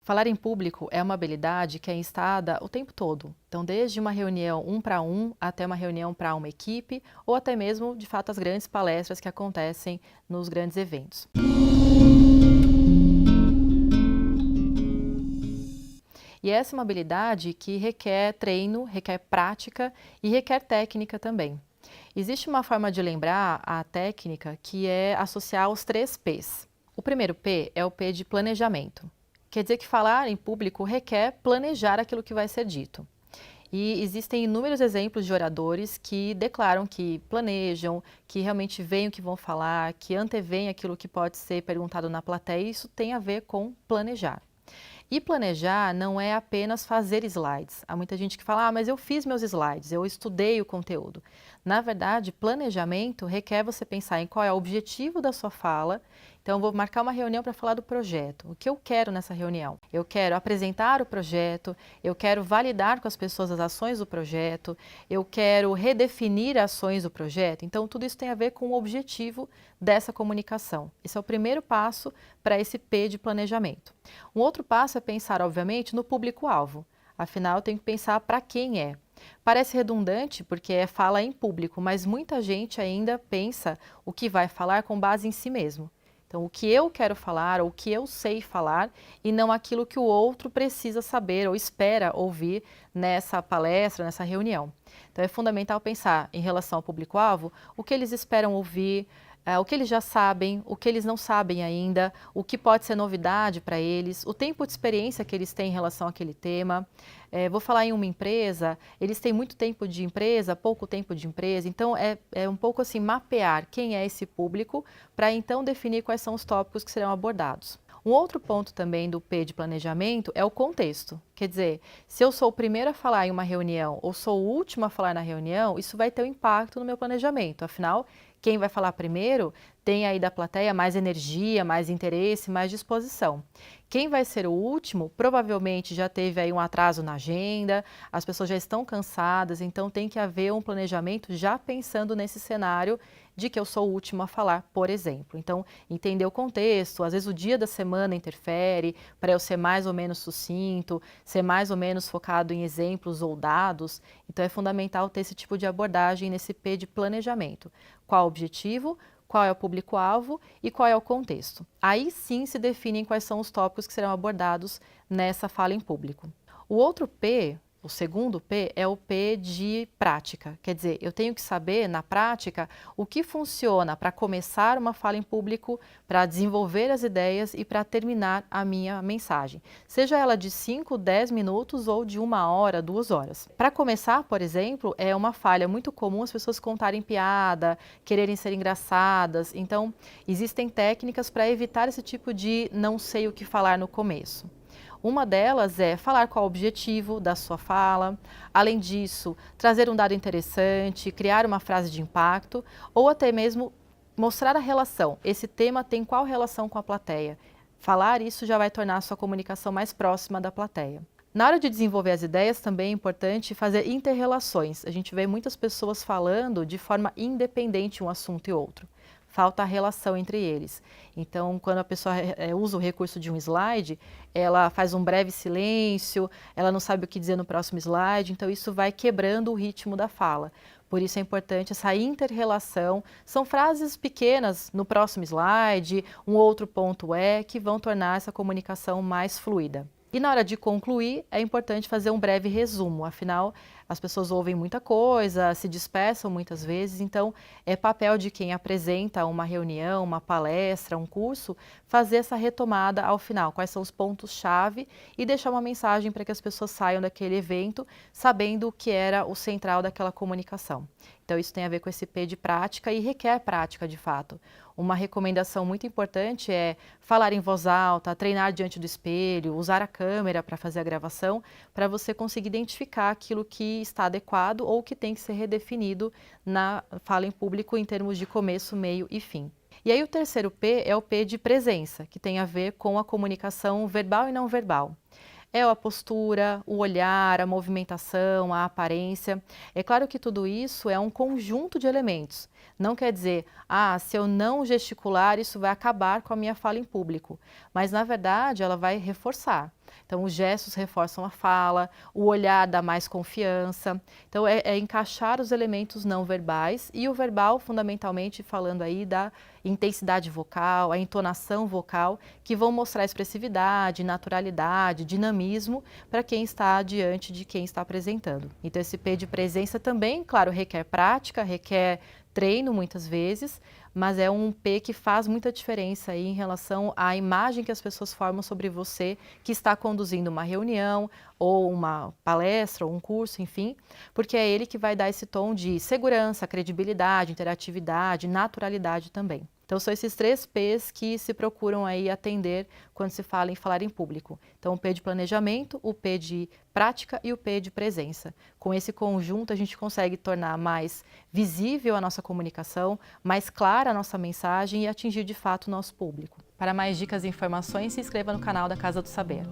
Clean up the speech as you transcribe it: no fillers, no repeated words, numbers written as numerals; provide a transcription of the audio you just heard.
Falar em público é uma habilidade que é instada o tempo todo. Então, desde uma reunião um para um, até uma reunião para uma equipe, ou até mesmo, de fato, as grandes palestras que acontecem nos grandes eventos. E essa é uma habilidade que requer treino, requer prática e requer técnica também. Existe uma forma de lembrar a técnica que é associar os 3 P's. O primeiro P é o P de planejamento. Quer dizer que falar em público requer planejar aquilo que vai ser dito. E existem inúmeros exemplos de oradores que declaram que planejam, que realmente veem o que vão falar, que anteveem aquilo que pode ser perguntado na plateia, e isso tem a ver com planejar. E planejar não é apenas fazer slides. Há muita gente que fala, mas eu fiz meus slides, eu estudei o conteúdo. Na verdade, planejamento requer você pensar em qual é o objetivo da sua fala. Então, eu vou marcar uma reunião para falar do projeto. O que eu quero nessa reunião? Eu quero apresentar o projeto, eu quero validar com as pessoas as ações do projeto, eu quero redefinir ações do projeto. Então, tudo isso tem a ver com o objetivo dessa comunicação. Esse é o primeiro passo para esse P de planejamento. Um outro passo é pensar, obviamente, no público-alvo. Afinal, eu tenho que pensar para quem é. Parece redundante porque é fala em público, mas muita gente ainda pensa o que vai falar com base em si mesmo. Então, o que eu quero falar, ou o que eu sei falar, e não aquilo que o outro precisa saber ou espera ouvir nessa palestra, nessa reunião. Então, é fundamental pensar em relação ao público-alvo, o que eles esperam ouvir, o que eles já sabem, o que eles não sabem ainda, o que pode ser novidade para eles, o tempo de experiência que eles têm em relação àquele tema. Vou falar em uma empresa, eles têm muito tempo de empresa, pouco tempo de empresa, então é um pouco assim mapear quem é esse público para então definir quais são os tópicos que serão abordados. Um outro ponto também do P de planejamento é o contexto. Quer dizer, se eu sou o primeiro a falar em uma reunião ou sou o último a falar na reunião, isso vai ter um impacto no meu planejamento. Afinal, quem vai falar primeiro tem aí da plateia mais energia, mais interesse, mais disposição. Quem vai ser o último provavelmente já teve aí um atraso na agenda, as pessoas já estão cansadas, então tem que haver um planejamento já pensando nesse cenário de que eu sou o último a falar, por exemplo. Então, entender o contexto, às vezes o dia da semana interfere, para eu ser mais ou menos sucinto, ser mais ou menos focado em exemplos ou dados. Então, é fundamental ter esse tipo de abordagem nesse P de planejamento. Qual o objetivo? Qual é o público-alvo e qual é o contexto. Aí sim se definem quais são os tópicos que serão abordados nessa fala em público. O outro P, o segundo P, é o P de prática. Quer dizer, eu tenho que saber, na prática, o que funciona para começar uma fala em público, para desenvolver as ideias e para terminar a minha mensagem. Seja ela de 5, 10 minutos ou de 1 hora, 2 horas. Para começar, por exemplo, é uma falha muito comum as pessoas contarem piada, quererem ser engraçadas. Então, existem técnicas para evitar esse tipo de não sei o que falar no começo. Uma delas é falar qual o objetivo da sua fala, além disso, trazer um dado interessante, criar uma frase de impacto ou até mesmo mostrar a relação. Esse tema tem qual relação com a plateia? Falar isso já vai tornar a sua comunicação mais próxima da plateia. Na hora de desenvolver as ideias também é importante fazer interrelações. A gente vê muitas pessoas falando de forma independente um assunto e outro. Falta a relação entre eles. Então, quando a pessoa usa o recurso de um slide, ela faz um breve silêncio, ela não sabe o que dizer no próximo slide, então isso vai quebrando o ritmo da fala. Por isso é importante essa inter-relação. São frases pequenas no próximo slide, um outro ponto que vão tornar essa comunicação mais fluida. E na hora de concluir, é importante fazer um breve resumo, afinal, as pessoas ouvem muita coisa, se dispersam muitas vezes, então é papel de quem apresenta uma reunião, uma palestra, um curso, fazer essa retomada ao final, quais são os pontos-chave e deixar uma mensagem para que as pessoas saiam daquele evento sabendo o que era o central daquela comunicação. Então isso tem a ver com esse P de prática e requer prática de fato. Uma recomendação muito importante é falar em voz alta, treinar diante do espelho, usar a câmera para fazer a gravação, para você conseguir identificar aquilo que está adequado ou que tem que ser redefinido na fala em público em termos de começo, meio e fim. E aí o terceiro P é o P de presença, que tem a ver com a comunicação verbal e não verbal. É a postura, o olhar, a movimentação, a aparência. É claro que tudo isso é um conjunto de elementos. Não quer dizer, se eu não gesticular, isso vai acabar com a minha fala em público. Mas, na verdade, ela vai reforçar. Então, os gestos reforçam a fala, o olhar dá mais confiança. Então, é encaixar os elementos não verbais e o verbal, fundamentalmente, falando aí da intensidade vocal, a entonação vocal, que vão mostrar expressividade, naturalidade, dinamismo para quem está diante de quem está apresentando. Então, esse P de presença também, claro, requer prática, requer treino muitas vezes, mas é um P que faz muita diferença aí em relação à imagem que as pessoas formam sobre você que está conduzindo uma reunião ou uma palestra ou um curso, enfim, porque é ele que vai dar esse tom de segurança, credibilidade, interatividade, naturalidade também. Então, são esses 3 P's que se procuram aí atender quando se fala em falar em público. Então, o P de planejamento, o P de prática e o P de presença. Com esse conjunto, a gente consegue tornar mais visível a nossa comunicação, mais clara a nossa mensagem e atingir de fato o nosso público. Para mais dicas e informações, se inscreva no canal da Casa do Saber.